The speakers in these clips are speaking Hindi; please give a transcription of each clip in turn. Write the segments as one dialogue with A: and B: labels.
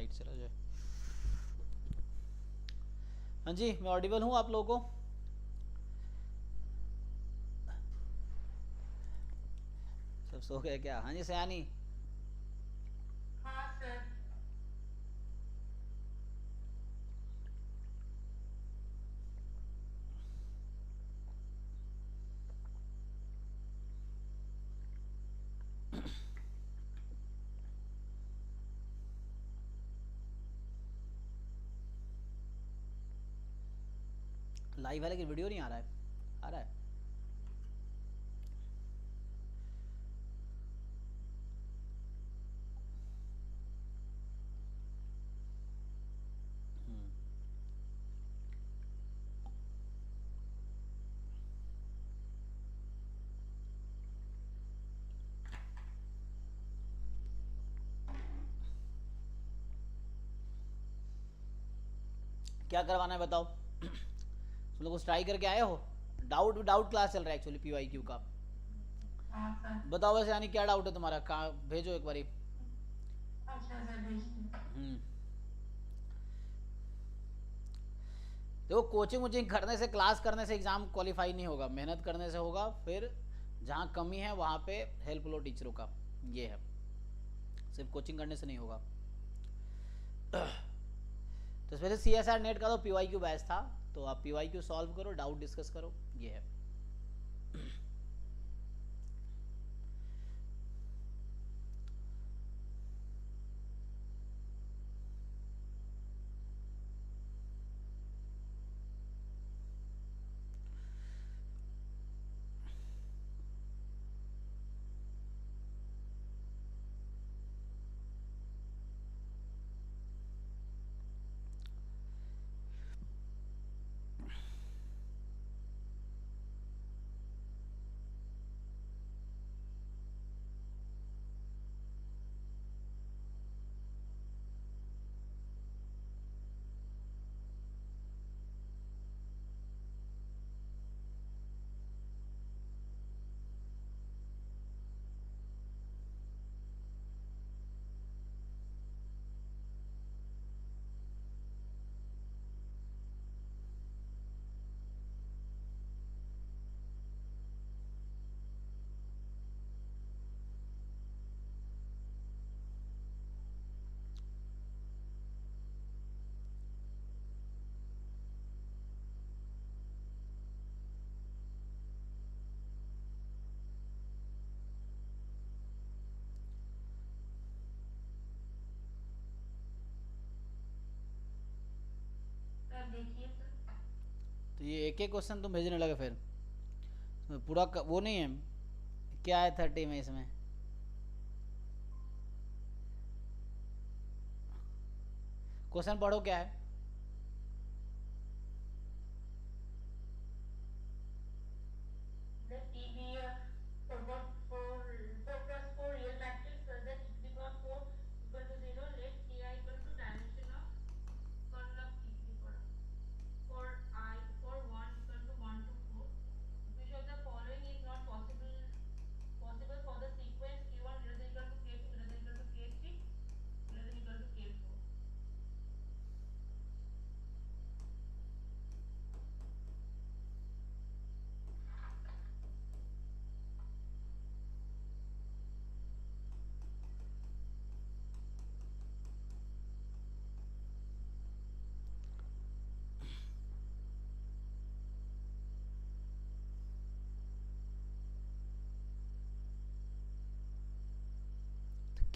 A: लाइट चला जाए। हाँ जी, मैं ऑडिबल हूँ आप लोगों को? सब सो गए क्या? हाँ जी सयानी।
B: हाँ सर।
A: लाइव है लेकिन वीडियो नहीं आ रहा है। आ रहा है? क्या करवाना है बताओ? तुम लोग स्ट्राइक करके आए हो? डाउट डाउट क्लास चल रहा है एक्चुअली पीवाईक्यू का।
B: हाँ सर।
A: बताओ वैसे यानी क्या डाउट है तुम्हारा? कहाँ भेजो एक बारी।
B: अच्छा सर, भेजते हैं।
A: देखो कोचिंग वोचिंग करने से, क्लास करने से एग्जाम क्वालिफाई नहीं होगा, मेहनत करने से होगा। फिर जहाँ कमी है वहाँ पे हेल्प लो टीचरों का, ये है। सिर्फ कोचिंग करने से नहीं होगा। तो वैसे सी एस आर नेट का तो पी वाई क्यू बैच था, तो आप पी वाई क्यू सॉल्व करो, डाउट डिस्कस करो, ये है।
B: सर देखिए सर।
A: तो ये एक एक क्वेश्चन तुम भेजने लगे फिर? इसमें पूरा वो नहीं है? क्या है 30 में इसमें? क्वेश्चन पढ़ो क्या है।
B: Let T be a 4 plus 4 real matrix such that t to the power 4 equal to 0. Let Ki equal to dimension of kernel of T to the power. For 1 equal to 1 to 4. If we show the following is not possible for the sequence Q1 greater than equal to K2 greater than equal to K3 greater than equal to K4.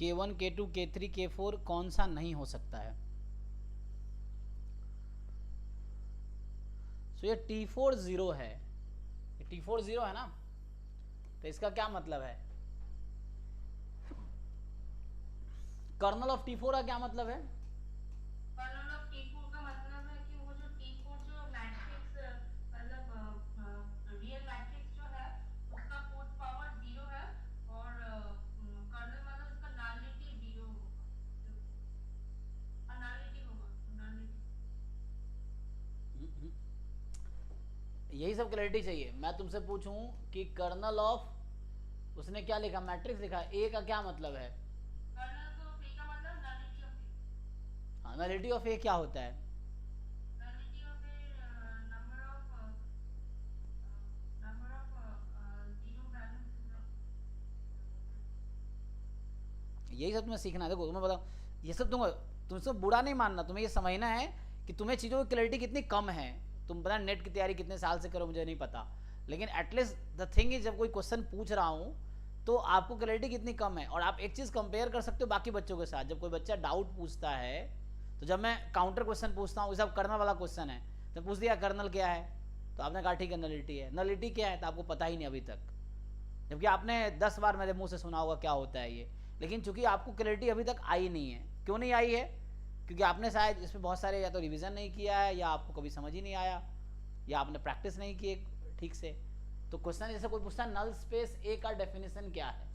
A: K1 K2 K3 K4 कौन सा नहीं हो सकता है? सो ये T4 0 है। ये T4 0 है ना? तो इसका क्या मतलब है? कर्नल ऑफ T4 का क्या मतलब है?
B: कर्नल ऑफ T4 का मतलब है कि वो जो T4 जो मैट्रिक्स मतलब रियल मैट्रिक्स जो है उसका फोर्थ पावर 0 है। और कर्नल मतलब उसका नलिटी 0 होगा। नलिटी होगा, नलिटी।
A: यही सब क्लैरिटी चाहिए। मैं तुमसे पूछूं कि कर्नल ऑफ, उसने क्या लिखा? मैट्रिक्स लिखा। ए का क्या मतलब है?
B: कर्नल तो ए का मतलब nullity of a.
A: Nullity of a क्या होता है?
B: nullity of a number of zero values in the
A: यही सब तुम्हें सीखना है। देखो तुम्हें बताओ, ये सब तुमसे बुरा नहीं मानना, तुम्हें ये समझना है कि तुम्हें चीज़ों की क्लैरिटी कितनी कम है। तुम पता नेट की तैयारी कितने साल से करो मुझे नहीं पता, लेकिन एटलीस्ट द थिंग इज जब कोई क्वेश्चन पूछ रहा हूँ तो आपको क्लैरिटी कितनी कम है। और आप एक चीज़ कंपेयर कर सकते हो बाकी बच्चों के साथ। जब कोई बच्चा डाउट पूछता है तो जब मैं काउंटर क्वेश्चन पूछता हूँ, सब कर्नल वाला क्वेश्चन है, तो पूछ दिया कर्नल क्या है, तो आपने कहा ठीक है नलिटी है। नलिटी क्या है तो आपको पता ही नहीं अभी तक, जबकि आपने 10 बार मेरे मुंह से सुना होगा क्या होता है ये। लेकिन चूंकि आपको क्लैरिटी अभी तक आई नहीं है। क्यों नहीं आई है? क्योंकि आपने शायद इसमें बहुत सारे या तो रिवीजन नहीं किया है, या आपको कभी समझ ही नहीं आया, या आपने प्रैक्टिस नहीं की ठीक से। तो क्वेश्चन जैसे कोई पूछता है नल स्पेस ए का डेफिनेशन क्या है,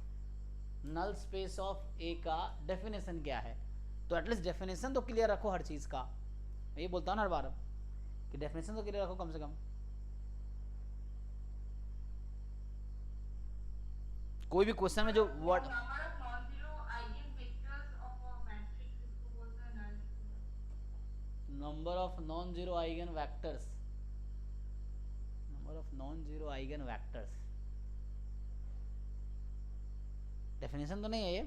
A: नल स्पेस ऑफ ए का डेफिनेशन क्या है, तो एटलीस्ट डेफिनेशन तो क्लियर रखो हर चीज़ का। मैं ये बोलता हूँ ना हर बार कि डेफिनेशन तो क्लियर रखो कम से कम। कोई भी क्वेश्चन में जो word
B: number of non-zero eigenvectors of a matrix इसको बोलते हैं nullity।
A: Number of non zero eigen vectors, number of non zero eigen vectors definition तो नहीं है ये।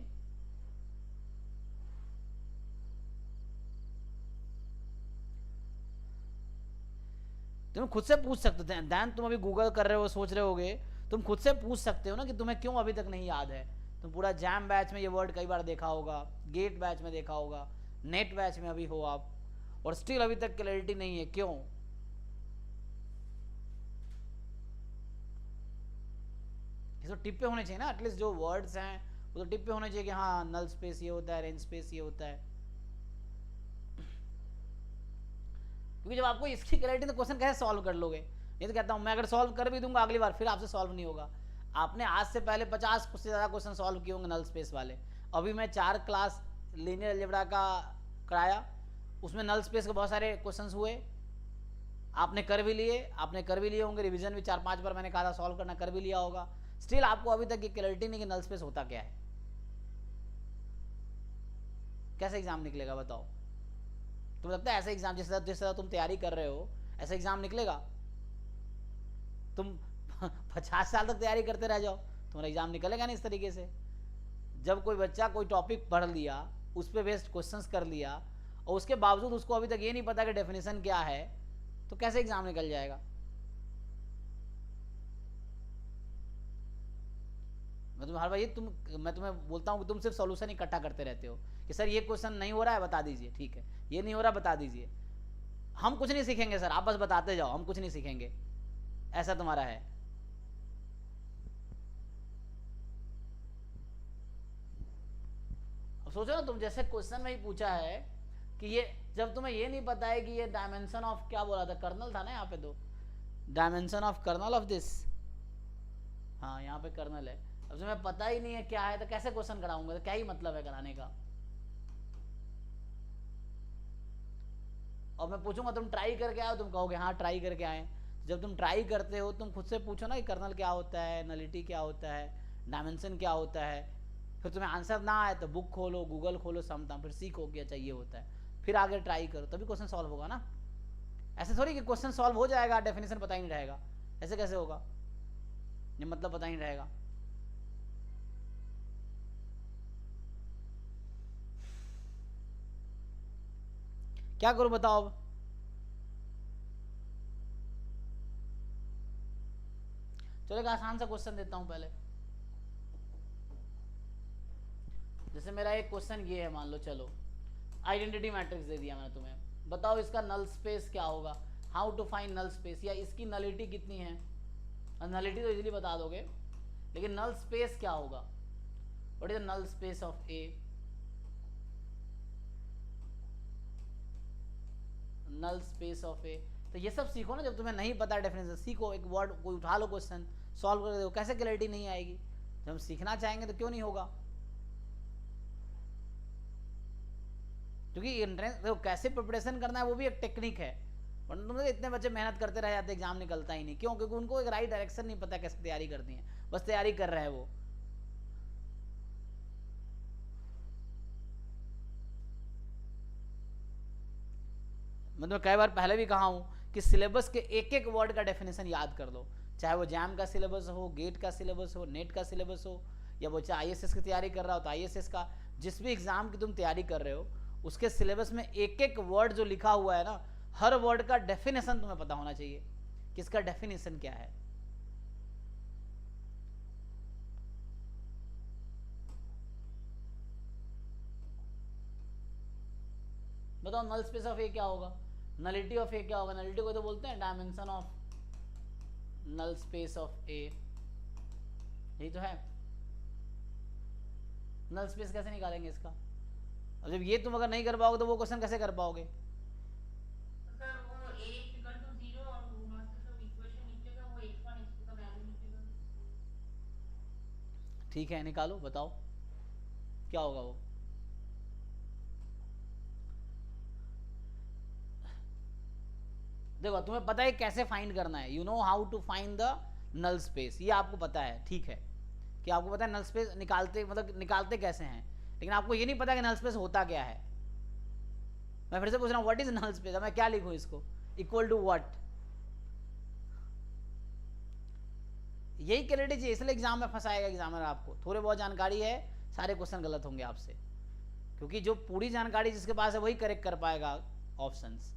A: तुम खुद से पूछ सकते थे दैन, तुम अभी गूगल कर रहे हो सोच रहे होगे, तुम खुद से पूछ सकते हो ना कि तुम्हें क्यों अभी तक नहीं याद है। तुम पूरा जैम बैच में ये वर्ड कई बार देखा होगा, गेट बैच में देखा होगा, नेट बैच में अभी हो आप, और स्टिल अभी तक क्लैरिटी नहीं है। क्यों? ये तो टिप पे होने चाहिए ना, एटलीस्ट जो वर्ड्स हैं वो तो टिप पे होने चाहिए कि हाँ नल स्पेस ये होता है, रेंज स्पेस ये होता है। क्योंकि जब आपको इसकी क्लैरिटी तो क्वेश्चन कैसे सॉल्व कर लोगे? ये तो कहता हूँ मैं अगर सॉल्व कर भी दूंगा अगली बार फिर आपसे सॉल्व नहीं होगा। आपने आज से पहले 50 से ज़्यादा क्वेश्चन सॉल्व किए होंगे नल स्पेस वाले। अभी मैं 4 क्लास लीनियर अलजेब्रा का कराया, उसमें नल स्पेस के बहुत सारे क्वेश्चंस हुए, आपने कर भी लिए होंगे। रिवीजन भी 4-5 बार मैंने कहा था सॉल्व करना, कर भी लिया होगा। स्टिल आपको अभी तक ये क्लैरिटी नहीं कि नल स्पेस होता क्या है। कैसे एग्जाम निकलेगा बताओ? तुम्हें लगता है ऐसा एग्जाम जिस तरह तुम तैयारी कर रहे हो ऐसा एग्जाम निकलेगा? तुम 50 साल तक तैयारी करते रह जाओ, तुम्हारा एग्जाम निकलेगा नहीं इस तरीके से। जब कोई बच्चा कोई टॉपिक पढ़ लिया, उस पर बेस्ड क्वेश्चंस कर लिया, और उसके बावजूद उसको अभी तक ये नहीं पता कि डेफिनेशन क्या है, तो कैसे एग्जाम निकल जाएगा? मैं तुम्हें हर बार मैं तुम्हें बोलता हूँ कि तुम सिर्फ सॉल्यूशन इकट्ठा करते रहते हो कि सर ये क्वेश्चन नहीं हो रहा है बता दीजिए, ठीक है, ये नहीं हो रहा बता दीजिए। हम कुछ नहीं सीखेंगे सर, आप बस बताते जाओ, हम कुछ नहीं सीखेंगे, ऐसा तुम्हारा है। अब सोचो ना, तुम जैसे क्वेश्चन में ही पूछा है कि ये, जब तुम्हें ये नहीं पता है कि ये डायमेंशन ऑफ क्या बोला था, कर्नल था ना यहाँ पे, दो dimension of kernel of this, हाँ यहाँ पे कर्नल है। अब तुम्हें पता ही नहीं है क्या है तो कैसे क्वेश्चन कराऊंगा? तो क्या ही मतलब है कराने का? और मैं पूछूंगा तुम ट्राई करके आओ, तुम कहोगे हाँ ट्राई करके आए। जब तुम ट्राई करते हो तुम खुद से पूछो ना कि कर्नल क्या होता है, नलिटी क्या होता है, डायमेंशन क्या होता है। फिर तुम्हें आंसर ना आए तो बुक खोलो, गूगल खोलो, समटाइम, फिर सीखो क्या चाहिए होता है, फिर आगे ट्राई करो, तभी क्वेश्चन सॉल्व होगा ना। ऐसे थोड़ी कि क्वेश्चन सॉल्व हो जाएगा डेफिनेशन पता ही नहीं रहेगा, ऐसे कैसे होगा? ये मतलब पता ही नहीं रहेगा। क्या करूं बताओ अब? चलो एक आसान सा क्वेश्चन देता हूं पहले। जैसे मेरा एक क्वेश्चन ये है, मान लो, चलो आइडेंटिटी मैट्रिक्स दे दिया मैंने तुम्हें, बताओ इसका नल स्पेस क्या होगा, how to find null space, या इसकी नलिटी कितनी है। नलिटी तो इजीली बता दोगे, लेकिन नल स्पेस क्या होगा? What is the null space of a, null space of a. तो ये सब सीखो ना, जब तुम्हें नहीं पता डेफिनेशन सीखो, एक वर्ड कोई उठा लो, क्वेश्चन सॉल्व कर दो। कैसे क्लैरिटी नहीं आएगी? जब हम सीखना चाहेंगे तो क्यों नहीं होगा? क्योंकि एंट्रेंस देखो कैसे प्रिपरेशन करना है वो भी एक टेक्निक है। वरना तुम इतने बच्चे मेहनत करते रह जाते, एग्जाम निकलता ही नहीं। क्यों? क्योंकि उनको एक राइट डायरेक्शन नहीं पता कैसे तैयारी करती है, बस तैयारी कर रहे हैं वो। मतलब कई बार पहले भी कहा हूँ कि सिलेबस के एक एक वर्ड का डेफिनेशन याद कर लो, चाहे वो जैम का सिलेबस हो, गेट का सिलेबस हो, नेट का सिलेबस हो, या वो चाहे आईएसएस की तैयारी कर रहा हो तो आईएसएस का, जिस भी एग्जाम की तुम तैयारी कर रहे हो उसके सिलेबस में एक एक वर्ड जो लिखा हुआ है ना, हर वर्ड का डेफिनेशन तुम्हें पता होना चाहिए कि इसका डेफिनेशन क्या है। बताओ नल स्पेस ऑफ ए क्या होगा, नलिटी ऑफ ए क्या होगा? नलिटी को तो बोलते हैं dimension of null space of a, यही तो है। नल स्पेस कैसे निकालेंगे इसका? अब जब ये तुम अगर नहीं कर पाओगे तो वो क्वेश्चन कैसे कर पाओगे?
B: सर वो a इक्वल टू 0 और वहां से सब इक्वेशन निकलेगा, वो x1 x2 का वैल्यू निकलेगा।
A: ठीक है निकालो, बताओ क्या होगा वो। देखो तुम्हें पता है कैसे फाइंड करना है, you know how to find the null space, ये आपको पता है, ठीक है कि आपको पता है नल स्पेस निकालते, मतलब निकालते कैसे हैं, लेकिन आपको ये नहीं पता कि नल स्पेस होता क्या है। मैं फिर से पूछ रहा हूँ व्हाट इज नल स्पेस, मैं क्या लिखूँ इसको, इक्वल टू व्हाट? यही क्लैरिटी चाहिए, इसलिए एग्जाम में फंसाएगा एग्जामिनर आपको। थोड़े बहुत जानकारी है, सारे क्वेश्चन गलत होंगे आपसे, क्योंकि जो पूरी जानकारी जिसके पास है वही करेक्ट कर पाएगा ऑप्शंस,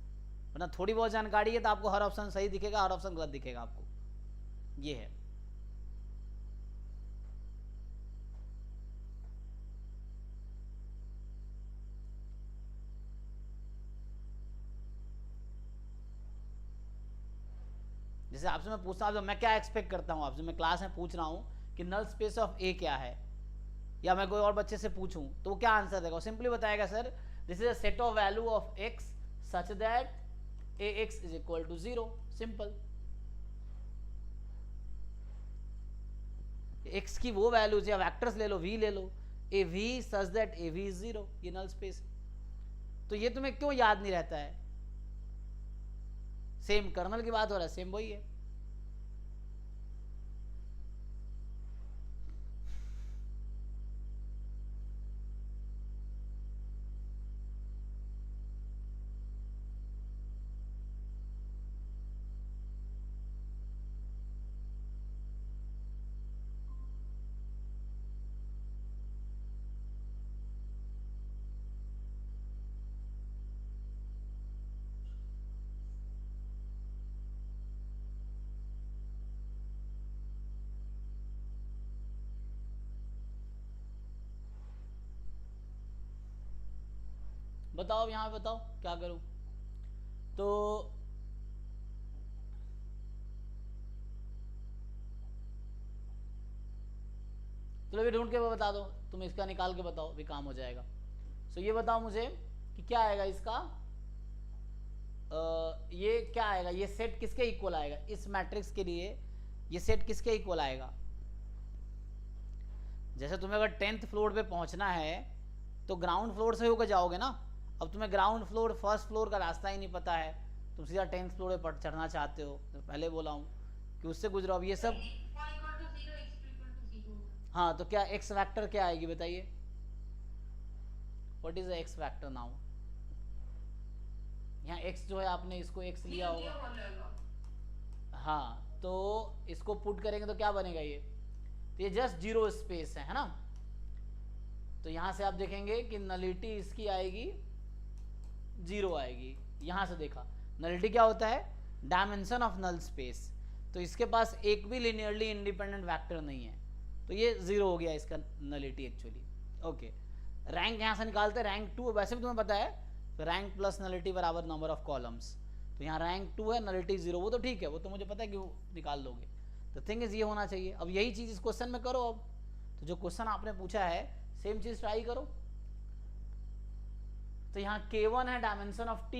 A: वरना थोड़ी बहुत जानकारी है तो आपको हर ऑप्शन सही दिखेगा, हर ऑप्शन गलत दिखेगा आपको, ये है। जैसे आपसे मैं पूछता हूँ, मैं क्या एक्सपेक्ट करता हूँ आपसे, मैं क्लास में पूछ रहा हूँ कि नल स्पेस ऑफ ए क्या है, या मैं कोई और बच्चे से पूछूं तो वो क्या आंसर देगा? सिंपली बताएगा sir this is a set of value of x such that a x is equal to 0, simple. X की वो वैल्यूज या वैक्टर्स ले लो, वी ले लो, a v such that a v is 0, ये नल स्पेस। तो ये तुम्हें क्यों याद नहीं रहता है? सेम कर्नल की बात हो रहा है, सेम वही है। बताओ यहाँ पे, बताओ क्या करूं? तो चलो अभी ढूंढ के वो बता दो, तुम इसका निकाल के बताओ, भी काम हो जाएगा। सो ये बताओ मुझे कि क्या आएगा इसका, ये क्या आएगा, ये सेट किसके इक्वल आएगा इस मैट्रिक्स के लिए, ये सेट किसके इक्वल आएगा? जैसे तुम्हें अगर 10th फ्लोर पे पहुंचना है तो ग्राउंड फ्लोर से होकर जाओगे ना। अब तुम्हें ग्राउंड फ्लोर फर्स्ट फ्लोर का रास्ता ही नहीं पता है, तुम सीधा 10th फ्लोर पे चढ़ना चाहते हो, तो पहले बोला हूँ कि उससे गुजरो। अब ये सब
B: x1 equal to 0 x2 equal to 0।
A: हाँ, तो क्या एक्स फैक्टर क्या आएगी बताइए, what is the x factor now? यहाँ x जो है आपने इसको x लिया होगा, हाँ, तो इसको पुट करेंगे तो क्या बनेगा ये, तो ये जस्ट जीरो स्पेस है ना। तो यहां से आप देखेंगे कि नलिटी इसकी आएगी 0 आएगी। यहां से देखा नलिटी क्या होता है, डायमेंशन ऑफ नल स्पेस, तो इसके पास एक भी लिनियरली इंडिपेंडेंट वेक्टर नहीं है, तो ये 0 हो गया इसका नलिटी एक्चुअली। ओके, रैंक यहां से निकालते हैं, रैंक 2 वैसे भी तुम्हें पता है, तो रैंक प्लस नलिटी बराबर नंबर ऑफ कॉलम्स, तो यहाँ रैंक 2 है, नलिटी 0, वो तो ठीक है, वो तो मुझे पता है कि वो निकाल लोगे। तो थिंग इज ये होना चाहिए। अब यही चीज़ इस क्वेश्चन में करो। अब तो जो क्वेश्चन आपने पूछा है सेम चीज़ ट्राई करो। तो यहाँ k1 है डायमेंशन ऑफ t,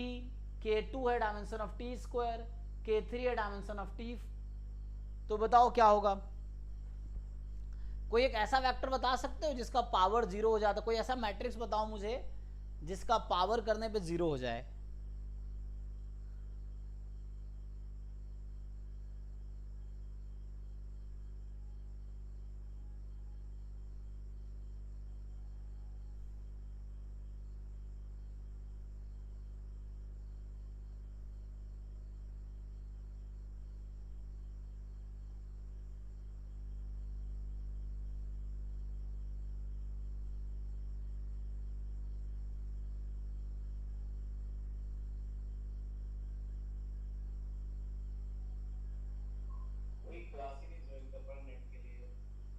A: k2 है dimension of t square, k3 है डायमेंशन ऑफ t, तो बताओ क्या होगा? कोई एक ऐसा वेक्टर बता सकते हो जिसका पावर 0 हो जाता, कोई ऐसा मैट्रिक्स बताओ मुझे जिसका पावर करने पे 0 हो जाए।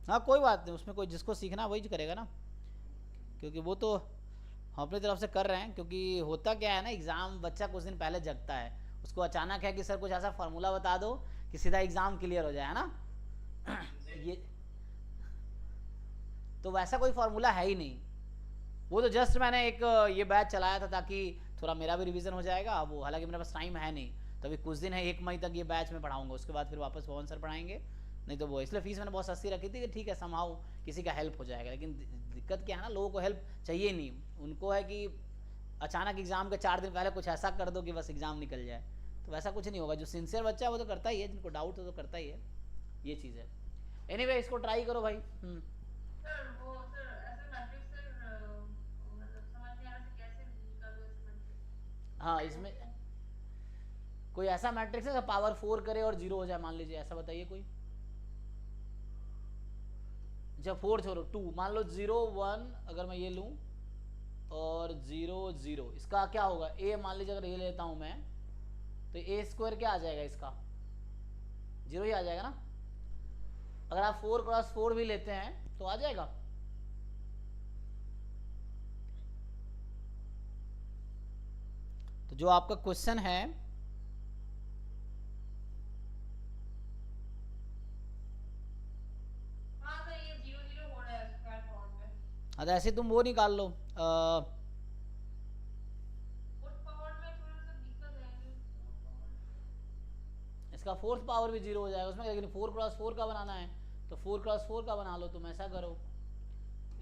A: हाँ कोई बात नहीं, उसमें कोई जिसको सीखना है वही करेगा ना, क्योंकि वो तो हम अपनी तरफ से कर रहे हैं। क्योंकि होता क्या है ना, एग्ज़ाम बच्चा कुछ दिन पहले जगता है, उसको अचानक है कि सर कुछ ऐसा फार्मूला बता दो कि सीधा एग्ज़ाम क्लियर हो जाए, है ना।
C: जी।
A: ये तो वैसा कोई फार्मूला है ही नहीं। वो तो जस्ट मैंने एक ये बैच चलाया था ताकि थोड़ा मेरा भी रिवीजन हो जाएगा। वो हालांकि मेरे पास टाइम है नहीं, तो अभी कुछ दिन है, 1 मई तक ये बैच में पढ़ाऊंगा, उसके बाद फिर वापस पवन सर पढ़ाएंगे। नहीं तो वो इसलिए फीस मैंने बहुत सस्ती रखी थी कि ठीक है समहाउ किसी का हेल्प हो जाएगा। लेकिन दिक्कत क्या है ना, लोगों को हेल्प चाहिए नहीं, उनको है कि अचानक एग्जाम के 4 दिन पहले कुछ ऐसा कर दो कि बस एग्जाम निकल जाए। तो वैसा कुछ नहीं होगा। जो सिंसियर बच्चा है वो तो करता ही है, जिनको डाउट हो तो करता ही है, ये चीज़ है। एनीवे इसको ट्राई करो भाई।
B: सर वो सर ऐसे मैट्रिक्स सर मतलब समझ नहीं आ रहा था कैसे निकालूं ऐसे मैट्रिक्स।
A: हाँ इसमें कोई ऐसा मैट्रिक्स है पावर 4 करे और 0 हो जाए, मान लीजिए ऐसा बताइए कोई। जब 4 छोड़ो 2, मान लो 0 1 अगर मैं ये लूँ और 0 0, इसका क्या होगा, ए मान लीजिए अगर ये लेता हूँ मैं, तो ए स्क्वायर क्या आ जाएगा इसका, 0 ही आ जाएगा ना। अगर आप 4 × 4 भी लेते हैं तो आ जाएगा। तो जो आपका क्वेश्चन है,
B: हाँ सर ये 0 0 हो रहा है स्क्वायर फॉर्म में।
A: हाँ तो ऐसे तुम वो निकाल लो,
B: फोर्थ पावर में थोड़ा सा दिक्कत है कि फोर्थ पावर
A: इसका 4th पावर भी 0 हो जाएगा उसमें। लेकिन 4 × 4 का बनाना है तो 4 × 4 का बना लो। तुम ऐसा करो,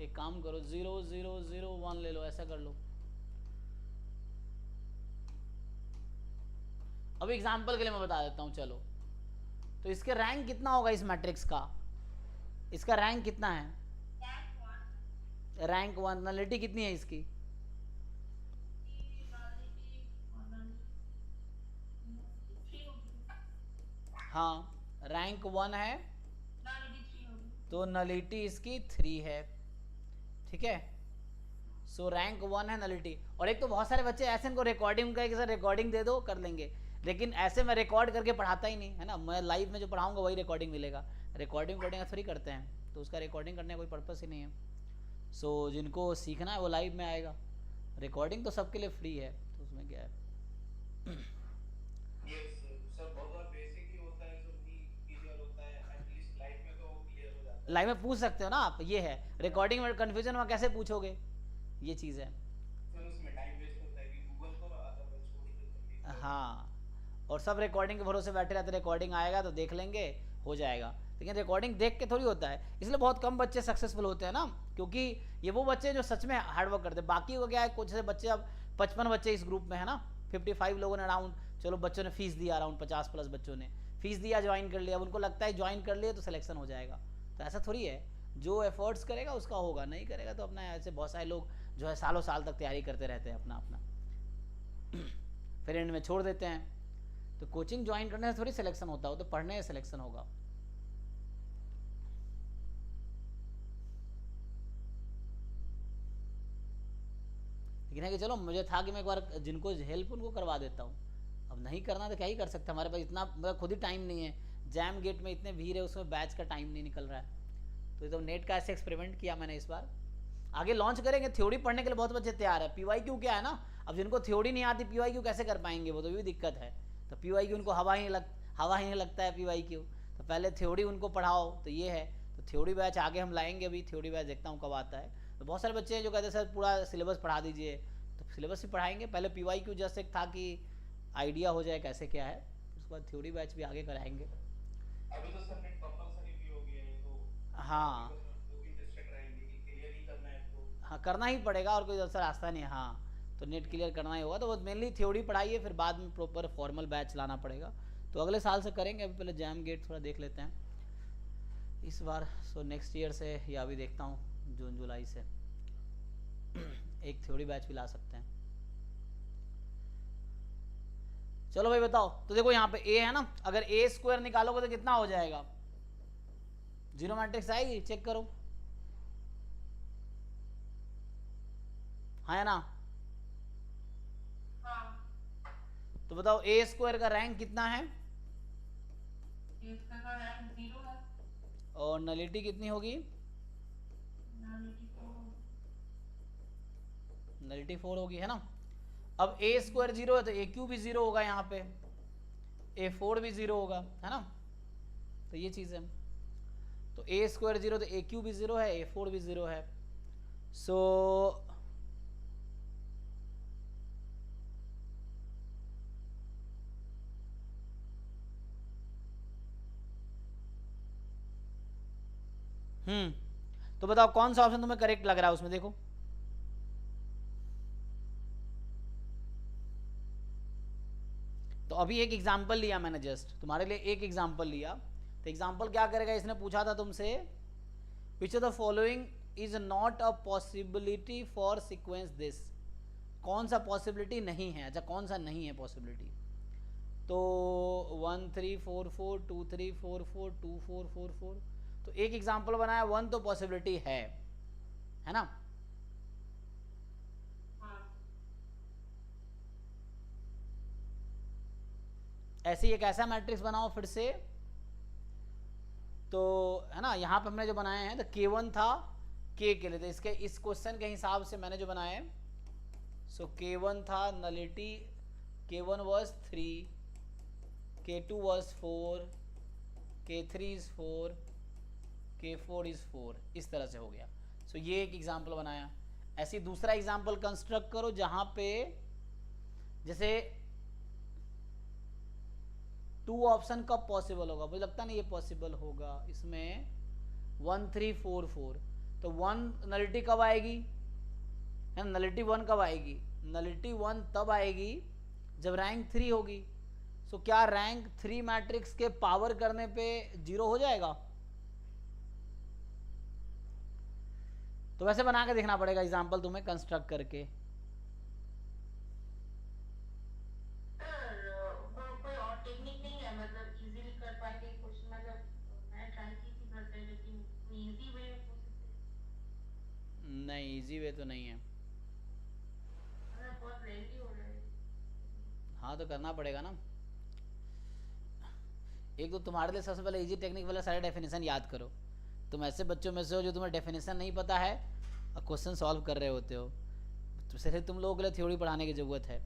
A: एक काम करो, 0 0 0 1 ले लो, ऐसा कर लो। अब एग्जाम्पल के लिए मैं बता देता हूँ, चलो। तो इसके रैंक कितना होगा इस मैट्रिक्स का, इसका रैंक कितना है, रैंक 1। नलिटी कितनी है इसकी, हाँ रैंक 1 है, तो नलिटी इसकी 3 है, ठीक है। सो रैंक 1 है नलिटी। और एक तो बहुत सारे बच्चे ऐसे, इनको रिकॉर्डिंग का कि सर रिकॉर्डिंग दे दो कर लेंगे, लेकिन ऐसे मैं रिकॉर्ड करके पढ़ाता ही नहीं है ना। मैं लाइव में जो पढ़ाऊंगा वही रिकॉर्डिंग मिलेगा, रिकॉर्डिंग थोड़ी करते हैं, तो उसका रिकॉर्डिंग करने का कोई पर्पस ही नहीं है। सो जिनको सीखना है वो लाइव में आएगा, रिकॉर्डिंग तो सबके लिए फ्री है, तो उसमें क्या है।
C: ये सर बहुत बेसिक ही होता है जो नहीं क्लियर होता है, एटलीस्ट लाइफ में तो वो क्लियर हो जाता है।
A: लाइव में पूछ सकते हो ना आप, ये है। रिकॉर्डिंग में कन्फ्यूजन में कैसे पूछोगे, ये चीज़ है।
C: फिर उसमें टाइम वेस्ट होता है कि गूगल करो, अदरवाइज छोड़ ही देते हैं वीडियो।
A: हाँ, और सब रिकॉर्डिंग के भरोसे बैठे रहते, रिकॉर्डिंग आएगा तो देख लेंगे, हो जाएगा। लेकिन रिकॉर्डिंग देख के थोड़ी होता है, इसलिए बहुत कम बच्चे सक्सेसफुल होते हैं ना, क्योंकि ये वो बच्चे जो सच में हार्डवर्क करते हैं। बाकी को क्या है, कुछ से बच्चे, अब 55 बच्चे इस ग्रुप में है ना, 55 लोगों ने अराउंड, चलो बच्चों ने फीस दिया, अराउंड 50+ बच्चों ने फीस दिया, ज्वाइन कर लिया। अब उनको लगता है ज्वाइन कर लिए तो सिलेक्शन हो जाएगा, तो ऐसा थोड़ी है। जो एफर्ट्स करेगा उसका होगा, नहीं करेगा तो अपना, ऐसे बहुत सारे लोग जो है सालों साल तक तैयारी करते रहते हैं अपना अपना, फिर एंड में छोड़ देते हैं। तो कोचिंग ज्वाइन करने से थोड़ी सिलेक्शन होता हो, तो पढ़ने से सिलेक्शन होगा। लेकिन है कि चलो, मुझे था कि मैं एक बार जिनको हेल्प उनको करवा देता हूँ। अब नहीं करना तो क्या ही कर सकते, हमारे पास इतना मतलब खुद ही टाइम नहीं है। जैम गेट में इतने भीड़ है, उसमें बैच का टाइम नहीं निकल रहा है। तो नेट का ऐसे एक्सपेरिमेंट किया मैंने इस बार। आगे लॉन्च करेंगे, थ्योरी पढ़ने के लिए बहुत बच्चे तैयार है। PYQ क्या है ना, अब जिनको थ्योरी नहीं आती PYQ कैसे कर पाएंगे, वो तो भी दिक्कत है। तो PYQ उनको हवा ही नहीं लगता है PYQ। तो पहले थ्योरी उनको पढ़ाओ, तो ये है। तो थ्योरी बैच आगे हम लाएंगे, अभी थ्योरी बैच देखता हूँ कब आता है। तो बहुत सारे बच्चे हैं जो कहते हैं सर पूरा सिलेबस पढ़ा दीजिए, तो सिलेबस ही पढ़ाएंगे। पहले PYQ जस्ट एक था कि आइडिया हो जाए कैसे क्या है, उसके बाद थ्योरी बैच भी आगे कराएंगे।
C: अभी तो सर नेट कंपलसरी भी हो गया है, तो
A: हाँ
C: लोग इंटरेस्टेड रहेंगे कि क्लियर ही करना है तो।
A: हाँ, करना ही पड़ेगा, और कोई दूसरा रास्ता नहीं है। हाँ, तो नेट क्लियर करना ही होगा, तो वो मेनली थ्योरी पढ़ाइए, फिर बाद में प्रॉपर फॉर्मल बैच लाना पड़ेगा। तो अगले साल से करेंगे, अभी पहले जैम गेट थोड़ा देख लेते हैं इस बार। सो नेक्स्ट ईयर से, या अभी देखता हूँ जून जुलाई से एक थ्योरी बैच भी ला सकते हैं। चलो भाई बताओ, तो देखो यहाँ पे ए है ना, अगर A² निकालोगे तो कितना हो जाएगा, जीरो मैट्रिक्स आएगी, चेक करो। हाँ है ना,
B: हाँ
A: तो बताओ A² का रैंक कितना है,
B: इसका रैंक 0 है।
A: और नलिटी कितनी होगी? नलिटी 4 होगी, है ना। अब ए स्क्वायर 0 है तो ए क्यूब भी 0 होगा, यहाँ पे ए 4 भी 0 होगा, है ना। तो ये चीज़ है, तो ए स्क्वायर 0 तो ए क्यूब भी 0 है, ए 4 भी 0 है। सो तो बताओ कौन सा ऑप्शन तुम्हें करेक्ट लग रहा है उसमें, देखो। तो अभी एक एग्जांपल लिया मैंने, जस्ट तुम्हारे लिए एक एग्जांपल लिया। तो एग्जांपल क्या करेगा, इसने पूछा था तुमसे which of the following is not a possibility for sequence this. कौन सा पॉसिबिलिटी नहीं है, अच्छा कौन सा नहीं है पॉसिबिलिटी। तो 1 3 4 4 2 3 4 4 2 4 4 4, तो एक एग्जांपल बनाया, 1 तो पॉसिबिलिटी है ना। ऐसे ही एक ऐसा मैट्रिक्स बनाओ फिर से, तो है ना, यहाँ पे हमने जो बनाए हैं तो K1 था K के लिए, तो इसके इस क्वेश्चन के हिसाब से मैंने जो बनाया है, सो K1 था nullity, K1 was 3, K2 was 4, K3 is 4, K4 is 4, इस तरह से हो गया। सो ये एक एग्जाम्पल बनाया। ऐसे दूसरा एग्जाम्पल कंस्ट्रक्ट करो जहाँ पे जैसे 2 ऑप्शन कब पॉसिबल होगा, मुझे लगता नहीं ये पॉसिबल होगा इसमें। 1 3 4 4, तो 1 नलिटी कब आएगी, है नलिटी 1 कब आएगी, नलिटी 1 तब आएगी जब रैंक 3 होगी। सो क्या रैंक 3 मैट्रिक्स के पावर करने पे 0 हो जाएगा? तो वैसे बना के देखना पड़ेगा एग्जाम्पल तुम्हें कंस्ट्रक्ट करके।
B: कोई और टेक्निक नहीं है, मतलब इजीली कर पाएंगे क्वेश्चन, मतलब मैं ट्राई की थी करते, लेकिन इजी वे हो सकते।
A: नहीं इजी वे तो नहीं है,
B: मतलब बहुत लेंथी हो रहा है।
A: हाँ तो करना पड़ेगा ना। एक तो तुम्हारे लिए सबसे पहले इजी टेक्निक वाला सारे डेफिनेशन याद करो। तुम ऐसे बच्चों में से हो जो तुम्हें डेफिनेशन नहीं पता है और क्वेश्चन सॉल्व कर रहे होते हो, तो सिर्फ तुम लोगों के लिए थ्योरी पढ़ाने की ज़रूरत है।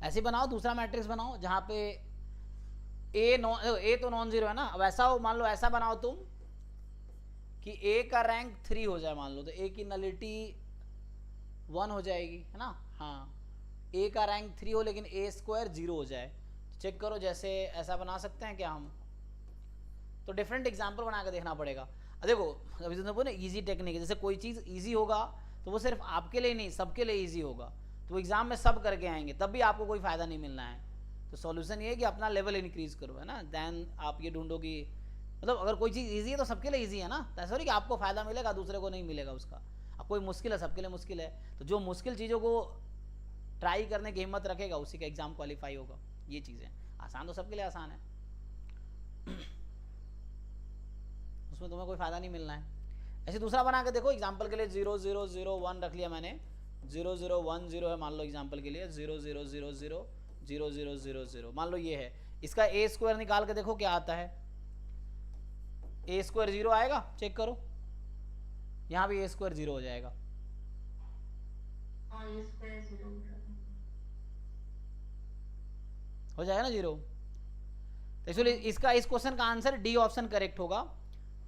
A: ऐसे बनाओ, दूसरा मैट्रिक्स बनाओ जहाँ पे ए तो नॉन जीरो है ना। अब ऐसा हो, मान लो ऐसा बनाओ तुम कि ए का रैंक 3 हो जाए, मान लो, तो ए की नलिटी 1 हो जाएगी, है ना। हाँ, ए का रैंक 3 हो लेकिन ए स्क्वायर 0 हो जाए, तो चेक करो जैसे ऐसा बना सकते हैं क्या हम। तो डिफरेंट एग्जाम्पल बना के देखना पड़ेगा। देखो अभी तुमने बोला इजी टेक्निक, जैसे कोई चीज़ इजी होगा तो वो सिर्फ आपके लिए नहीं सबके लिए इजी होगा, तो एग्जाम में सब करके आएंगे तब भी आपको कोई फ़ायदा नहीं मिलना है। तो सॉल्यूशन ये है कि अपना लेवल इंक्रीज करो, है ना। देन आप ये ढूंढो कि मतलब अगर कोई चीज़ इजी है तो सबके लिए इजी है ना, तो ऐसा नहीं कि आपको फ़ायदा मिलेगा दूसरे को नहीं मिलेगा उसका। अब कोई मुश्किल है सबके लिए मुश्किल है, तो जो मुश्किल चीज़ों को ट्राई करने की हिम्मत रखेगा उसी का एग्ज़ाम क्वालिफाई होगा। ये चीज़ें आसान तो सबके लिए आसान है, उसमें तुम्हें कोई फ़ायदा नहीं मिलना है। ऐसे दूसरा बना के देखो एग्जाम्पल के लिए, 0 0 0 1 रख लिया मैंने, 0 0 1 0 है मान लो एग्जाम्पल के लिए, 0 0 0 0 0 0 0 0 मान लो ये है। इसका ए स्क्वायर निकाल के देखो क्या आता है, ए स्क्वायर 0 आएगा, चेक करो, यहाँ भी ए स्क्वायर 0 हो जाएगा।
B: हाँ, ये स्क्वायर 0
A: हो जाएगा ना 0। तो एक्चुअली इसका इस क्वेश्चन का आंसर डी ऑप्शन करेक्ट होगा।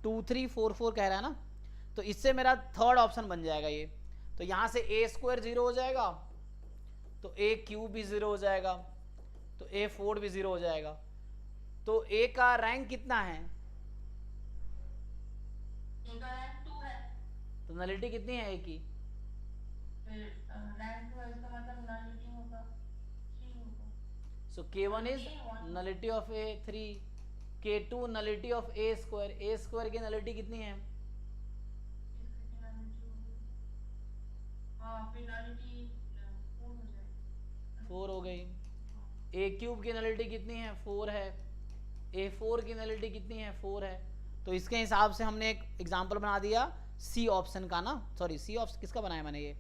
A: 2 3 4 4 कह रहा है ना, तो इससे मेरा थर्ड ऑप्शन बन जाएगा ये। तो यहाँ से ए स्क्वायर 0 हो जाएगा, तो ए क्यूब भी 0 हो जाएगा, तो ए 4 भी 0 हो जाएगा। तो ए का रैंक कितना है,
B: ए का रैंक 2 है,
A: तो नलिटी कितनी है ए की,
B: फिर रैंक 2 है, इसका मतलब नलिटी होगा 3 होगा।
A: सो K1 is nullity of A 3, K2 nullity of A square, A square की नलिटी कितनी है,
B: इसकी नलिटी होगी, हाँ फिर नलिटी 4 हो जाएगी,
A: 4 हो गई। ए क्यूब की नलिटी कितनी है, 4 है। ए 4 की नलिटी कितनी है, 4 है। तो इसके हिसाब से हमने एक एग्जाम्पल बना दिया सी ऑप्शन का ना, सॉरी सी ऑप्शन किसका बनाया मैंने ये,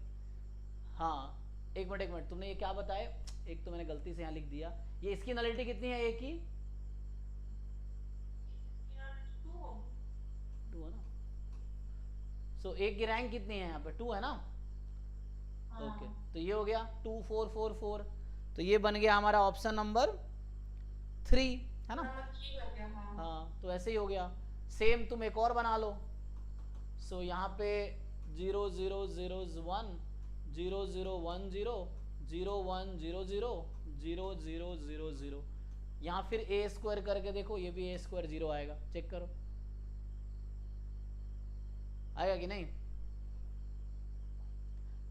A: हाँ एक मिनट तुमने ये क्या बताया, एक तो मैंने गलती से यहाँ लिख दिया, ये इसकी नलिटी कितनी है ए की, सो ए की रैंक कितनी है यहाँ पे 2 है ना।
B: हाँ।
A: ओके तो ये हो गया 2 4 4 4, तो ये बन गया हमारा ऑप्शन नंबर 3 है ना।
B: नंबर 3 हो गया। हाँ।
A: हाँ तो ऐसे ही हो गया। सेम तुम एक और बना लो। सो यहाँ पे 0 0 0 1 0 0 1 0 0 1 0 0 0 0 0 0, यहाँ फिर ए स्क्वायर करके देखो, ये भी ए स्क्वायर 0 आएगा, चेक करो आएगा कि नहीं।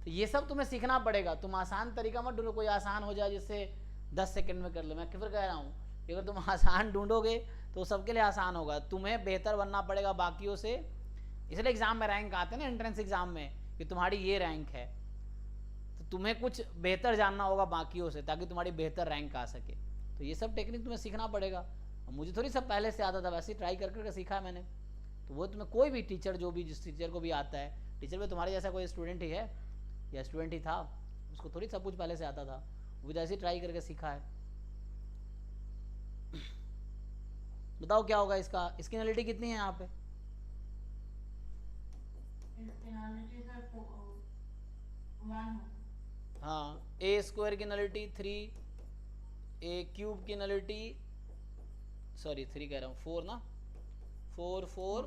A: तो ये सब तुम्हें सीखना पड़ेगा, तुम आसान तरीका मत ढूंढो, कोई आसान हो जाए जिससे 10 सेकंड में कर लो। मैं फिर कह रहा हूँ कि अगर तुम आसान ढूंढोगे तो सबके लिए आसान होगा, तुम्हें बेहतर बनना पड़ेगा बाकियों से। इसलिए एग्जाम में रैंक आते हैं ना, एंट्रेंस एग्जाम में, कि तुम्हारी ये रैंक है, तो तुम्हें कुछ बेहतर जानना होगा बाकियों से ताकि तुम्हारी बेहतर रैंक आ सके। तो ये सब टेक्निक तुम्हें सीखना पड़ेगा। मुझे थोड़ी सब पहले से आता था, वैसे ही ट्राई कर करके सीखा है मैंने। तो वो तुम्हें कोई भी टीचर, जो भी जिस टीचर को भी आता है, टीचर में तुम्हारे जैसा कोई स्टूडेंट ही है या स्टूडेंट ही था, उसको थोड़ी सब कुछ पहले से आता था, वो जैसे ही ट्राई करके सीखा है। बताओ क्या होगा इसका, इसकी नलिटी कितनी है यहाँ पे। हाँ ए स्क्वायर की नलिटी 3, ए क्यूब की नलिटी, सॉरी 3 कह रहा हूँ 4 ना, 4 4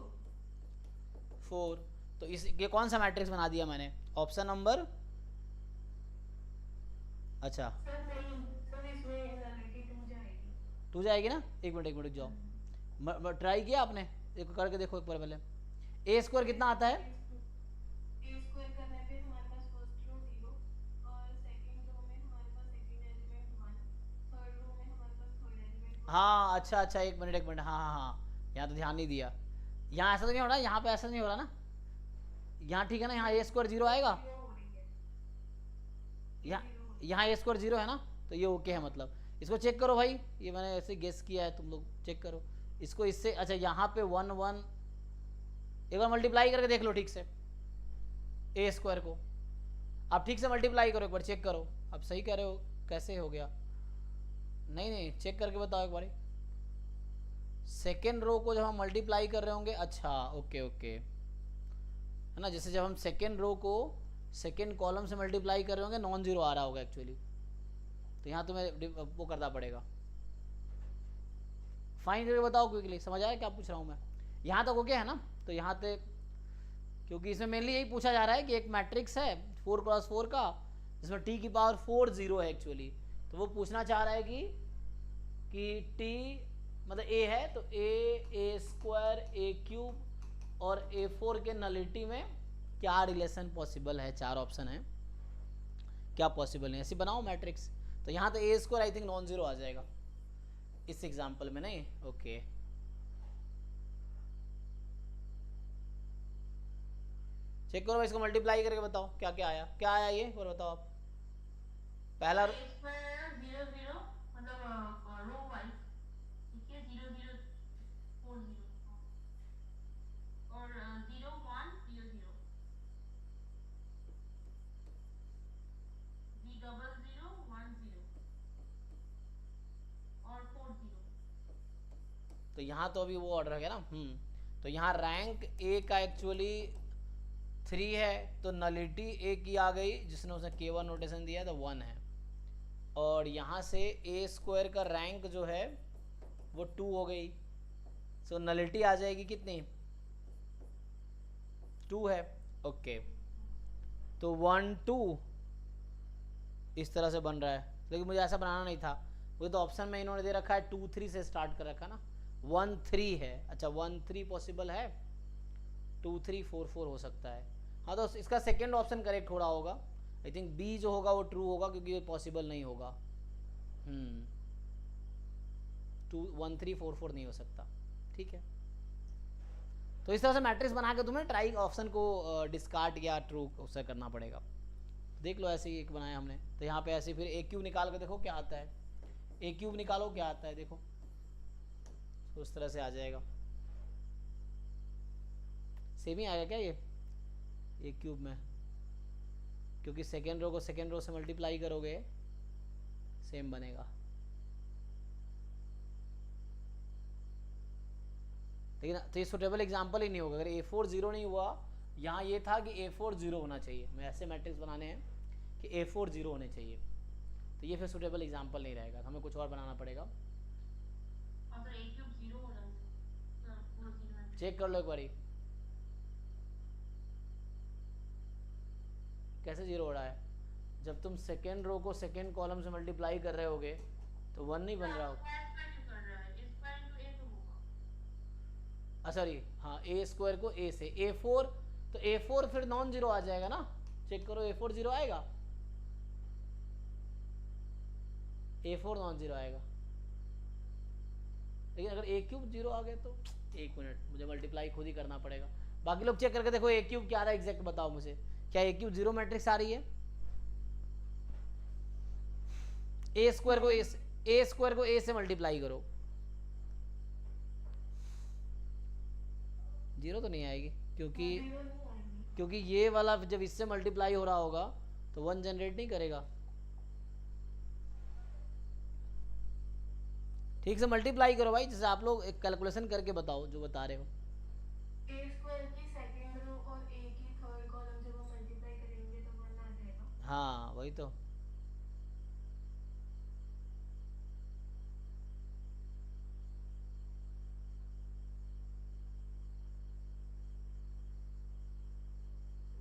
A: 4। तो इस ये कौन सा मैट्रिक्स बना दिया मैंने, ऑप्शन नंबर, अच्छा टू जाएगी ना। एक मिनट जाओ, ट्राई किया आपने, एक करके देखो एक बार पहले। ए स्क्वायर कितना आता है, हाँ अच्छा एक मिनट, हाँ हाँ हाँ, यहाँ तो ध्यान नहीं दिया। यहाँ ऐसा तो नहीं हो रहा, यहाँ पे ऐसा नहीं हो रहा ना, यहाँ ठीक है ना, यहाँ ए स्क्वायर 0 आएगा, यहाँ ए स्क्वायर 0 है ना, तो ये ओके है। मतलब इसको चेक करो भाई, ये मैंने ऐसे गेस किया है, तुम लोग चेक करो इसको इससे। अच्छा यहाँ पे 1 1, एक बार मल्टीप्लाई करके देख लो ठीक से ए स्क्वायर को, आप ठीक से मल्टीप्लाई करो एक बार, चेक करो आप सही कह रहे हो, कैसे हो गया। नहीं चेक करके बताओ एक बार। सेकेंड रो को जब हम मल्टीप्लाई कर रहे होंगे, अच्छा ओके है ना, जैसे जब हम सेकेंड रो को सेकेंड कॉलम से मल्टीप्लाई कर रहे होंगे, नॉन जीरो आ रहा होगा एक्चुअली, तो यहाँ तुम्हें वो करना पड़ेगा। फाइन करके बताओ क्विकली, समझ आया क्या पूछ रहा हूँ मैं। यहाँ तक ओके है ना। तो यहाँ पे क्योंकि इसमें मेनली यही पूछा जा रहा है कि एक मैट्रिक्स है 4x4 का, जिसमें t की पावर 4 0 है एक्चुअली, तो वो पूछना चाह रहा है कि t मतलब a है, तो a स्क्वायर a क्यूब और a4 के नलिटी में क्या रिलेशन पॉसिबल है। 4 ऑप्शन है, क्या पॉसिबल है, ऐसे बनाओ मैट्रिक्स। तो यहाँ तो a square I think non zero आ जाएगा इस एग्जाम्पल में, नहीं ओके। चेक करो इसको मल्टीप्लाई करके बताओ क्या क्या आया, क्या आया ये और बताओ आप। पहला
B: 0 0 मतलब रो वाइज, ठीक है, 0 0 4 0 और 0 1 0 0 b डबल 0 1 0 और 4 0।
A: तो यहाँ तो अभी वो ऑर्डर है ना। तो यहाँ रैंक ए का एक्चुअली 3 है, तो नलिटी ए की आ गई, जिसने उसने K1 नोटेशन दिया है तो 1 है। और यहाँ से ए स्क्वायर का रैंक जो है वो 2 हो गई, सो नलिटी आ जाएगी कितनी, 2 है ओके। तो 1 2 इस तरह से बन रहा है, लेकिन मुझे ऐसा बनाना नहीं था, वो तो ऑप्शन में इन्होंने दे रखा है 2 3 से स्टार्ट कर रखा ना, 1 3 है। अच्छा 1 3 पॉसिबल है, 2 3 4 4 हो सकता है। हाँ तो इसका सेकेंड ऑप्शन करेक्ट हो रहा होगा, आई थिंक बी जो होगा वो ट्रू होगा, क्योंकि ये पॉसिबल नहीं होगा। 2 1 3 4 4 नहीं हो सकता, ठीक है। तो इस तरह से मैट्रिक्स बना के तुम्हें ट्राई ऑप्शन को डिस्कार्ड या ट्रू उससे करना पड़ेगा। देख लो ऐसे ही एक बनाया हमने, तो यहाँ पे ऐसे फिर ए क्यूब निकाल के देखो क्या आता है, ए क्यूब निकालो क्या आता है देखो, तो उस तरह से आ जाएगा। सेम ही आएगा क्या ये ए क्यूब में, क्योंकि सेकेंड रो को सेकेंड रो से मल्टीप्लाई करोगे सेम बनेगा। लेकिन तो ये सुटेबल एग्जाम्पल ही नहीं होगा, अगर A4 0 नहीं हुआ यहाँ ये था कि A4 0 होना चाहिए, मैं ऐसे मैट्रिक्स बनाने हैं कि A4 0 होने चाहिए, तो ये फिर सुटेबल एग्जाम्पल नहीं रहेगा, हमें कुछ और बनाना पड़ेगा।
B: अगर A क्यूब 0 हो रहा है सर, पूरा 0 है।
A: चेक कर लो एक बारी कैसे 0 हो रहा है। जब तुम सेकेंड रो को सेकेंड कॉलम से मल्टीप्लाई कर रहे होगे तो 1 नहीं बन रहा होगा।
B: स्क्वायर का क्यों कर रहा है? स्क्वायर इनटू A तो होगा।
A: सॉरी हाँ, A स्क्वायर को A से A4, तो A4 फिर नॉन जीरो आ जाएगा ना, चेक करो A4 0 आएगा, A4 नॉन जीरो आएगा। लेकिन अगर A क्यूब 0 आ गया तो एक मिनट, मुझे मल्टीप्लाई खुद ही करना पड़ेगा। बाकी लोग चेक करके देखो A क्यूब क्या आ रहा है एग्जैक्ट बताओ मुझे, क्या A क्यूब 0 मैट्रिक्स आ रही है? A स्क्वायर को A से मल्टीप्लाई करो, 0 तो नहीं आएगी क्योंकि ये वाला जब इससे मल्टीप्लाई हो रहा होगा तो 1 जनरेट नहीं करेगा। ठीक से मल्टीप्लाई करो भाई, जैसे आप लोग एक कैलकुलेशन करके बताओ जो बता रहे हो।
D: A स्क्वायर की सेकंड रो और A की थर्ड कॉलम जब हम मल्टीप्लाई करेंगे तो 1 आ जाएगा।
A: हाँ वही तो,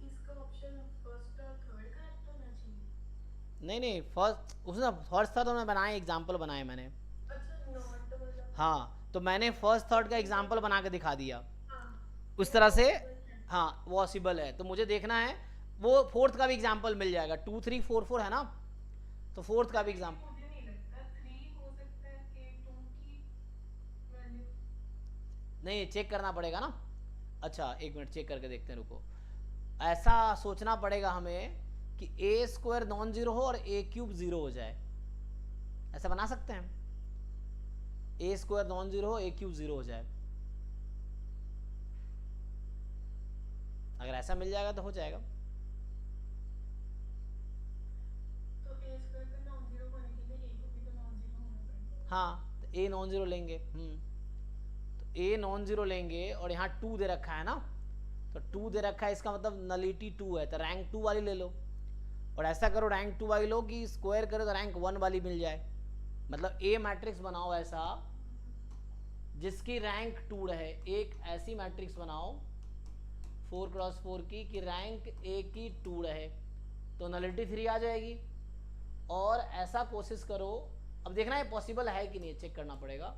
D: इसका ऑप्शन फर्स्ट और थर्ड करेक्ट होना चाहिए।
A: नहीं फर्स्ट उसने फर्स्ट थर्ड मैं बनाए एग्जाम्पल बनाए मैंने।
D: अच्छा नॉट मतलब
A: हाँ तो मैंने फर्स्ट थर्ड का एग्जाम्पल बना के दिखा दिया
D: हाँ
A: उस तरह से। हाँ पॉसिबल है, तो मुझे देखना है वो फोर्थ का भी एग्जाम्पल मिल जाएगा, 2 3 4 4 है ना, तो फोर्थ का भी एग्जाम्पल।
D: मुझे नहीं लगता 3 हो सकता है कि 2 की वैल्यू।
A: नहीं चेक करना पड़ेगा ना। अच्छा एक मिनट चेक करके देखते हैं, रुको। ऐसा सोचना पड़ेगा हमें कि A स्क्वायर नॉन जीरो हो और A क्यूब 0 हो जाए, ऐसा बना सकते हैं। A स्क्वायर नॉन जीरो हो A क्यूब 0 हो जाए, अगर ऐसा मिल जाएगा तो हो जाएगा।
D: तो A स्क्वायर का नॉन जीरो होने के लिए A को भी तो नॉन जीरो होना पड़ेगा।
A: हाँ तो A नॉन जीरो लेंगे, तो A नॉन जीरो लेंगे और यहाँ 2 दे रखा है ना, तो 2 दे रखा है, इसका मतलब नलिटी 2 है, तो रैंक 2 वाली ले लो। और ऐसा करो रैंक 2 वाली लो कि स्क्वायर करो तो रैंक 1 वाली मिल जाए, मतलब A मैट्रिक्स बनाओ ऐसा जिसकी रैंक 2 रहे। एक ऐसी मैट्रिक्स बनाओ 4 क्रॉस 4 की कि रैंक A की 2 रहे, तो नलिटी 3 आ जाएगी। और ऐसा कोशिश करो, अब देखना है पॉसिबल है कि नहीं, चेक करना पड़ेगा।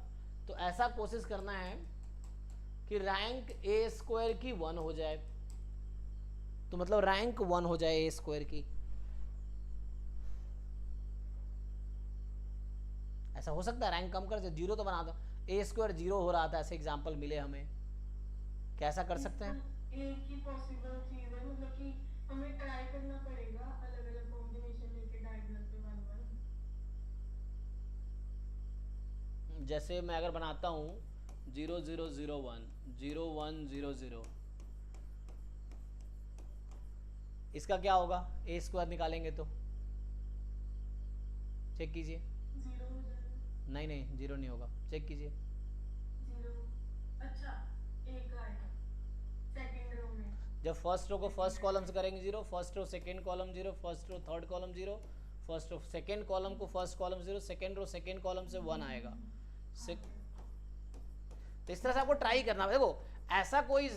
A: तो ऐसा कोशिश करना है कि रैंक A स्क्वायर की 1 हो जाए, तो मतलब रैंक 1 हो जाए A स्क्वायर की। ऐसा हो सकता है, रैंक कम कर, 0 तो बना दो। A स्क्वायर 0 हो रहा था, ऐसे एग्जाम्पल मिले हमें, कैसा कर सकते हैं?
D: एक ही पॉसिबल चीज है, मतलब कि हमें ट्राई करना पड़ेगा अलग अलग कॉम्बिनेशन लेके डायगोनल पे 1 1।
A: जैसे मैं अगर बनाता हूँ 0 0 0 1 0 1 0 0, इसका क्या होगा? A स्क्वायर निकालेंगे तो चेक कीजिए।
D: 0 हो जाएगा।
A: नहीं 0 नहीं होगा, चेक कीजिए।
D: 0 अच्छा एक आएगा सेकंड रो में।
A: जब फर्स्ट रो को फर्स्ट कॉलम से करेंगे 0, first row second column 0, first row third column 0, first row second column को first column 0, second row second column से 1 आएगा। तो इस तरह से आपको ट्राई करना है। देखो ऐसा कोई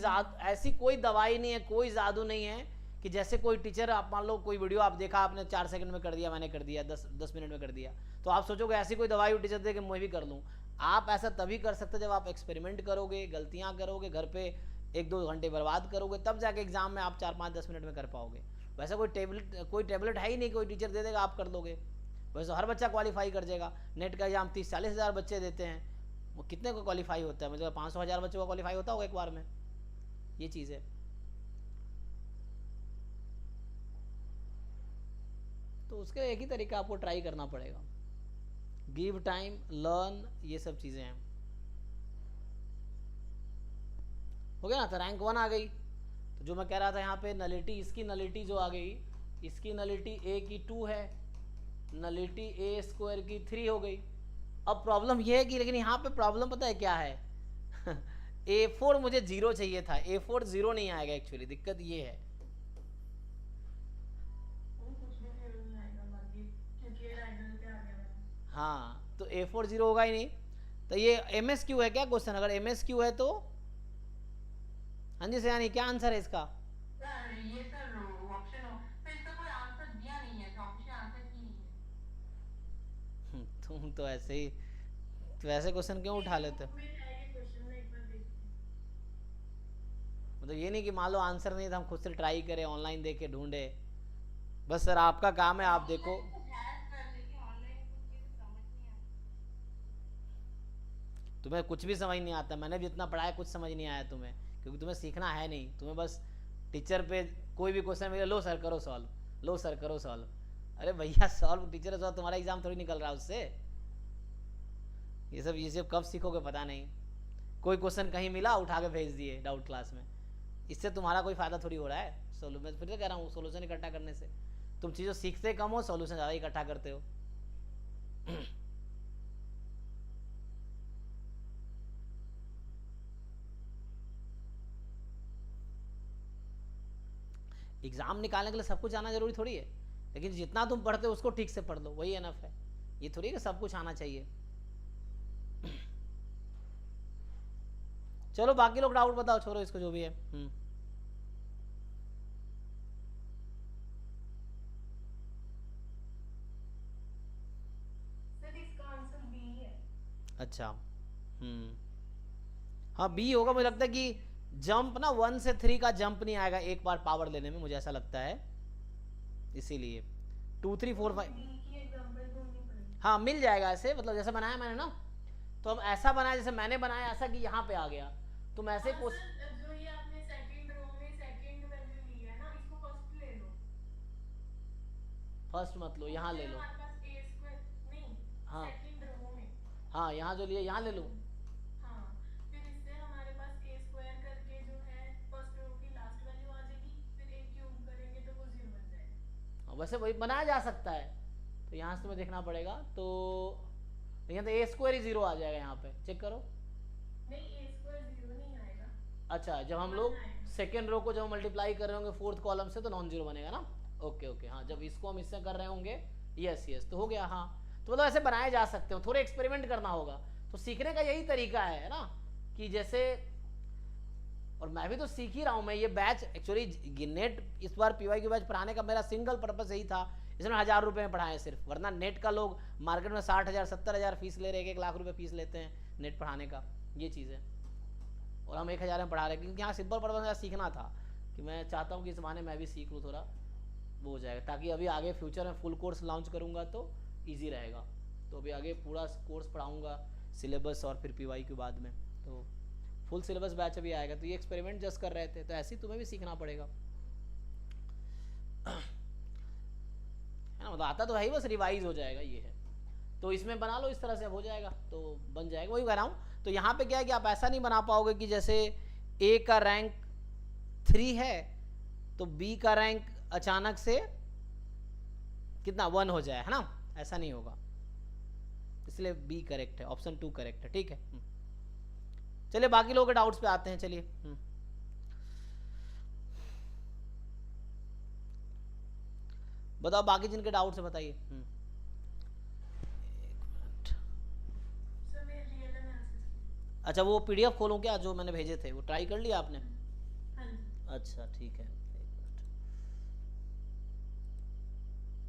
A: ऐसी कोई दवाई नहीं है, कोई जादू नहीं है कि जैसे कोई टीचर, आप मान लो कोई वीडियो आप देखा, आपने 4 सेकंड में कर दिया, मैंने कर दिया 10 मिनट में कर दिया, तो आप सोचोगे ऐसी कोई दवाई टीचर दे कि मैं भी कर लूँ। आप ऐसा तभी कर सकते जब आप एक्सपेरिमेंट करोगे, गलतियाँ करोगे, घर पे 1-2 घंटे बर्बाद करोगे, तब जाके एग्जाम में आप 4-5-10 मिनट में कर पाओगे। वैसा कोई टेबलेट है ही नहीं, कोई टीचर दे देगा आप कर लोगे। वैसे हर बच्चा क्वालिफाई कर जाएगा। नेट का एग्जाम 30-40 हज़ार बच्चे देते हैं, वो कितने को क्वालिफाई होता है? मतलब 500-1000 बच्चों का क्वालिफाई होता होगा एक बार में, ये चीज़ है। तो उसके एक ही तरीका आपको ट्राई करना पड़ेगा, गिव टाइम, लर्न, ये सब चीज़ें हैं। हो गया ना? तो रैंक 1 आ गई। तो जो मैं कह रहा था यहाँ पे नलिटी, इसकी नलिटी जो आ गई, इसकी नलिटी A की 2 है, नलिटी A स्क्वायर की 3 हो गई। अब प्रॉब्लम ये है कि, लेकिन यहाँ पे प्रॉब्लम पता है क्या है A4 मुझे 0 चाहिए था, A4 0 नहीं आएगा एक्चुअली, दिक्कत ये है।
D: वो कुछ भी जीरो नहीं आएगा बाकी, क्योंकि ये डायगोनल पे आ गया मैंने।
A: हाँ तो A4 0 होगा ही नहीं। तो ये MSQ है क्या क्वेश्चन? अगर MSQ है तो हाँ जी सयानी, क्या आंसर है इसका?
B: सर ये सर ऑप्शन हो, तो इसका कोई आंसर दिया नहीं है, तो ऑप्शन आंसर ही नहीं है।
A: तुम तो ऐसे ही, तो ऐसे क्वेश्चन क्यों उठा लेते हो?
D: में है ये क्वेश्चन, मैं एक बार देखती हूँ।
A: मतलब ये नहीं कि मान लो आंसर नहीं था, हम खुद से ट्राई करें, ऑनलाइन देखे, ढूंढे। बस सर आपका काम है, आप देखो।
B: ऑनलाइन तो है सर, लेकिन ऑनलाइन कुछ चीजें समझ नहीं आती।
A: तुम्हें कुछ भी समझ नहीं आता, मैंने भी इतना पढ़ाया, कुछ समझ नहीं आया तुम्हें, क्योंकि तुम्हें सीखना है नहीं, तुम्हें बस टीचर पे कोई भी क्वेश्चन मिले, लो सर करो सॉल्व, लो सर करो सॉल्व। अरे भैया सॉल्व टीचर सॉल्व, तुम्हारा एग्जाम थोड़ी निकल रहा है उससे। ये सब कब सीखोगे पता नहीं। कोई क्वेश्चन कहीं मिला, उठा के भेज दिए डाउट क्लास में, इससे तुम्हारा कोई फायदा थोड़ी हो रहा है। मैं फिर से कह रहा हूँ, सोल्यूशन इकट्ठा करने से तुम चीज़ों सीखते कम हो, सोल्यूशन ज़्यादा इकट्ठा करते हो। एग्जाम निकालने के लिए सब कुछ आना जरूरी थोड़ी है, लेकिन जितना तुम पढ़ते हो उसको ठीक से पढ़ लो, वही एनफ है। ये थोड़ी है कि सब कुछ आना चाहिए। चलो बाकी लोग डाउट बताओ, छोड़ो इसको जो भी है।
D: सर इसका आंसर बी है।
A: अच्छा हाँ बी होगा। मुझे लगता है कि जंप ना 1 से 3 का जंप नहीं आएगा एक बार पावर लेने में, मुझे ऐसा लगता है, इसीलिए 2 3 4 5।
D: बी की एग्जांपल ढूंढनी पड़ेगी।
A: हाँ मिल जाएगा ऐसे, मतलब जैसे बनाया मैंने ना, तो हम ऐसा बनाया जैसे मैंने बनाया, ऐसा कि यहाँ पे आ गया, तुम ऐसे
D: हाँ, सर जो ये आपने सेकंड रो में सेकंड वैल्यू ली है ना, इसको फर्स्ट ले लो।
A: फर्स्ट मत लो, यहाँ ले लो।
D: हमारे पास a स्क्वायर नहीं,
A: हाँ
D: सेकंड रो में।
A: हाँ यहाँ जो लिए यहाँ ले लो।
D: हाँ, फिर इससे हमारे पास a स्क्वायर करके जो है फर्स्ट रो की लास्ट वैल्यू आ जाएगी, फिर a क्यूब करेंगे तो वो 0 बन जाएगा।
A: वैसे वही बनाया जा सकता है, तो यहाँ से तुम्हें देखना पड़ेगा। तो यहाँ तो A² ही 0 आ जाएगा, यहाँ पे चेक करो।
D: नहीं, a स्क्वायर 0 नहीं आएगा।
A: अच्छा जब हम लोग सेकेंड रो को जब मल्टीप्लाई कर रहे होंगे फोर्थ कॉलम से, तो नॉन जीरो बनेगा ना। ओके ओके हाँ, जब इसको हम इससे कर रहे होंगे, यस यस तो हो गया। हाँ तो मतलब ऐसे बनाए जा सकते हो, थोड़े एक्सपेरिमेंट करना होगा। तो सीखने का यही तरीका है ना, कि जैसे, और मैं भी तो सीख ही रहा हूँ। मैं ये बैच एक्चुअली नेट इस बार PYQ बैच पढ़ाने का मेरा सिंगल पर्पस यही था, इसमें 1000 रुपये में पढ़ाएं सिर्फ, वरना नेट का लोग मार्केट में 60,000 70,000 फीस ले रहे हैं, 1 लाख रुपये फीस लेते हैं नेट पढ़ाने का, ये चीज़ है। और हम 1000 में पढ़ा रहे हैं, क्योंकि यहाँ सिंपल पर्पस मेरा सीखना था, कि मैं चाहता हूँ कि इस बहाने मैं भी सीख लूँ, थोड़ा वो हो जाएगा, ताकि अभी आगे फ्यूचर में फुल कोर्स लॉन्च करूँगा तो ईजी रहेगा। तो अभी आगे पूरा कोर्स पढ़ाऊँगा, सिलेबस और फिर PYQ बाद में, तो फुल सिलेबस बैच अभी आएगा। तो ये एक्सपेरिमेंट जस्ट कर रहे थे, तो ऐसे ही तुम्हें भी सीखना पड़ेगा, है ना। मतलब आता तो है ही, बस रिवाइज हो जाएगा, ये है। तो इसमें बना लो इस तरह से, हो जाएगा तो बन जाएगा। वही कह रहा हूँ। तो यहाँ पे क्या है कि आप ऐसा नहीं बना पाओगे कि जैसे A का रैंक 3 है तो B का रैंक अचानक से कितना 1 हो जाए, है ना, ऐसा नहीं होगा। इसलिए B करेक्ट है, ऑप्शन 2 करेक्ट है, ठीक है। चलिए बाकी लोगों के डाउट्स पे आते हैं, चलिए। बताओ बाकी जिनके डाउट्स है बताइए।
D: सर मैं रियल एनालिसिस।
A: अच्छा वो PDF खोलूं क्या, जो मैंने भेजे थे वो ट्राई कर लिया आपने?
D: हाँ जी।
A: अच्छा ठीक है।